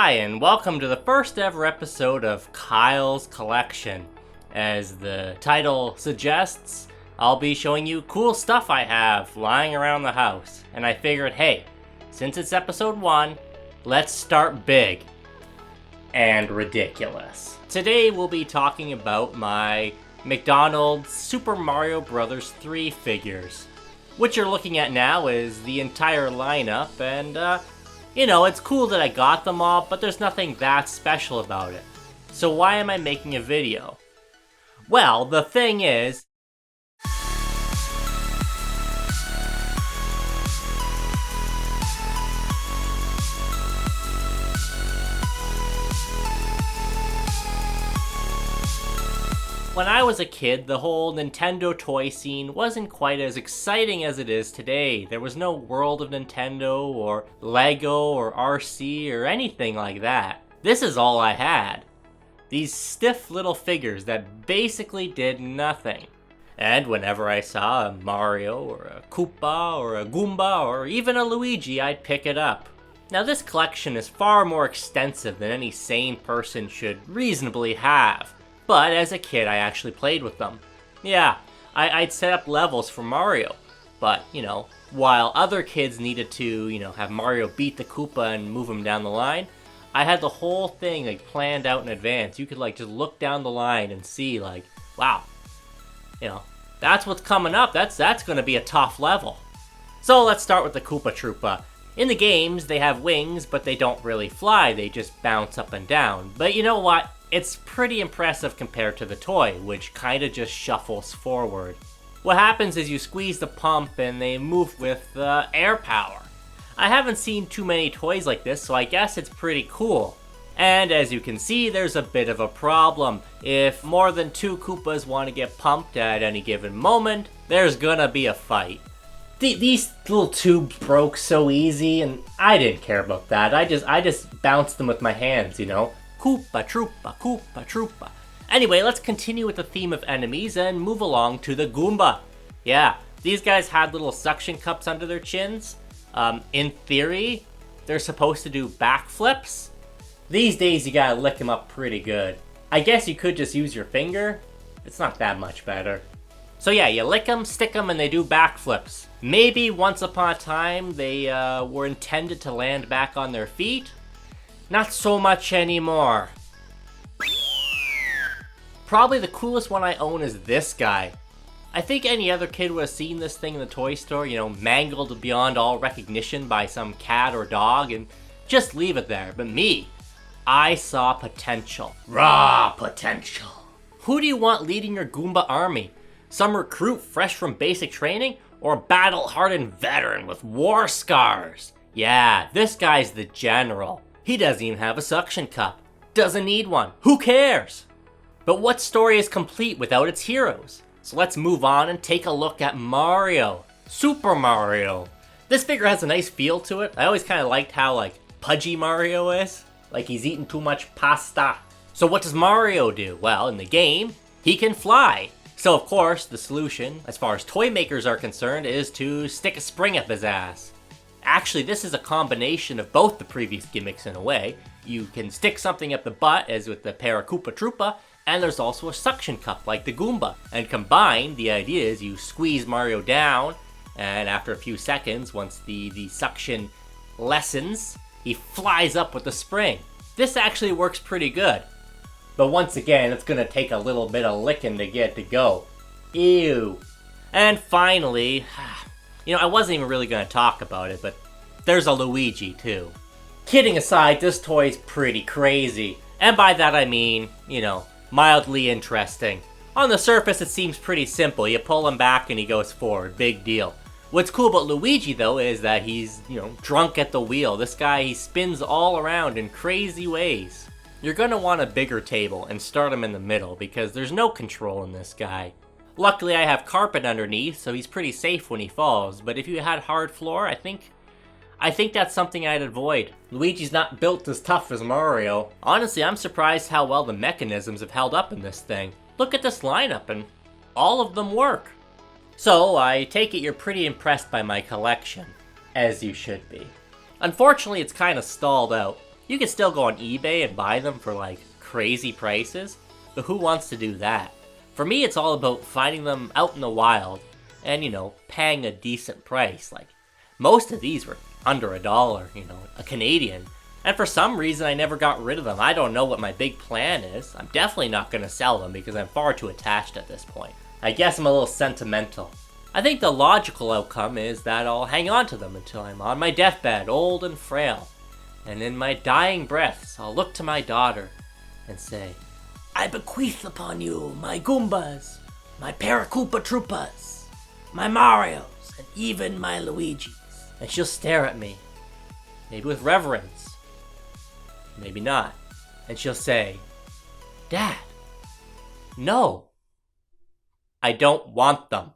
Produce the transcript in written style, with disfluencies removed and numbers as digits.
Hi, and welcome to the first ever episode of Kyle's Collection. As the title suggests, I'll be showing you cool stuff I have lying around the house. And I figured, hey, since it's episode 1, let's start big and ridiculous. Today we'll be talking about my McDonald's Super Mario Bros. 3 figures. What you're looking at now is the entire lineup, and it's cool that I got them all, but there's nothing that special about it. So why am I making a video? Well, the thing is, when I was a kid, the whole Nintendo toy scene wasn't quite as exciting as it is today. There was no World of Nintendo or Lego or RC or anything like that. This is all I had. These stiff little figures that basically did nothing. And whenever I saw a Mario or a Koopa or a Goomba or even a Luigi, I'd pick it up. Now this collection is far more extensive than any sane person should reasonably have. But as a kid, I actually played with them. Yeah, I'd set up levels for Mario. But, while other kids needed to, have Mario beat the Koopa and move him down the line, I had the whole thing, planned out in advance. You could, just look down the line and see, wow, that's what's coming up. That's going to be a tough level. So let's start with the Koopa Troopa. In the games, they have wings, but they don't really fly. They just bounce up and down. But you know what? It's pretty impressive compared to the toy, which kinda just shuffles forward. What happens is you squeeze the pump and they move with air power. I haven't seen too many toys like this, so I guess it's pretty cool. And as you can see, there's a bit of a problem. If more than 2 Koopas want to get pumped at any given moment, there's gonna be a fight. These little tubes broke so easy, and I didn't care about that. I just bounced them with my hands, Koopa Troopa, Koopa Troopa. Anyway, let's continue with the theme of enemies and move along to the Goomba. Yeah, these guys had little suction cups under their chins. In theory, they're supposed to do backflips. These days, you gotta lick them up pretty good. I guess you could just use your finger. It's not that much better. So yeah, you lick them, stick them, and they do backflips. Maybe once upon a time, they were intended to land back on their feet. Not so much anymore. Probably the coolest one I own is this guy. I think any other kid would have seen this thing in the toy store, mangled beyond all recognition by some cat or dog, and just leave it there. But me, I saw potential. Raw potential. Who do you want leading your Goomba army? Some recruit fresh from basic training, or a battle-hardened veteran with war scars? Yeah, this guy's the general. He doesn't even have a suction cup. Doesn't need one. Who cares? But what story is complete without its heroes? So let's move on and take a look at Mario. Super Mario. This figure has a nice feel to it. I always kind of liked how, pudgy Mario is. Like he's eating too much pasta. So what does Mario do? Well, in the game, he can fly. So of course, the solution, as far as toy makers are concerned, is to stick a spring up his ass. Actually, this is a combination of both the previous gimmicks in a way. You can stick something up the butt, as with the pair of Koopa Troopa, and there's also a suction cup, like the Goomba. And combined, the idea is you squeeze Mario down, and after a few seconds, once the suction lessens, he flies up with the spring. This actually works pretty good. But once again, it's gonna take a little bit of licking to get it to go. Ew. And finally, I wasn't even really going to talk about it, but there's a Luigi, too. Kidding aside, this toy's pretty crazy. And by that I mean, mildly interesting. On the surface, it seems pretty simple. You pull him back and he goes forward. Big deal. What's cool about Luigi, though, is that he's, drunk at the wheel. This guy, he spins all around in crazy ways. You're going to want a bigger table and start him in the middle, because there's no control in this guy. Luckily, I have carpet underneath, so he's pretty safe when he falls. But if you had hard floor, I think that's something I'd avoid. Luigi's not built as tough as Mario. Honestly, I'm surprised how well the mechanisms have held up in this thing. Look at this lineup, and all of them work. So, I take it you're pretty impressed by my collection. As you should be. Unfortunately, it's kind of stalled out. You can still go on eBay and buy them for like crazy prices, but who wants to do that? For me, it's all about finding them out in the wild and, paying a decent price. Like, most of these were under $1, a Canadian. And for some reason, I never got rid of them. I don't know what my big plan is. I'm definitely not going to sell them because I'm far too attached at this point. I guess I'm a little sentimental. I think the logical outcome is that I'll hang on to them until I'm on my deathbed, old and frail. And in my dying breaths, I'll look to my daughter and say, I bequeath upon you my Goombas, my Koopa Troopas, my Marios, and even my Luigis. And she'll stare at me, maybe with reverence, maybe not. And she'll say, Dad, no, I don't want them.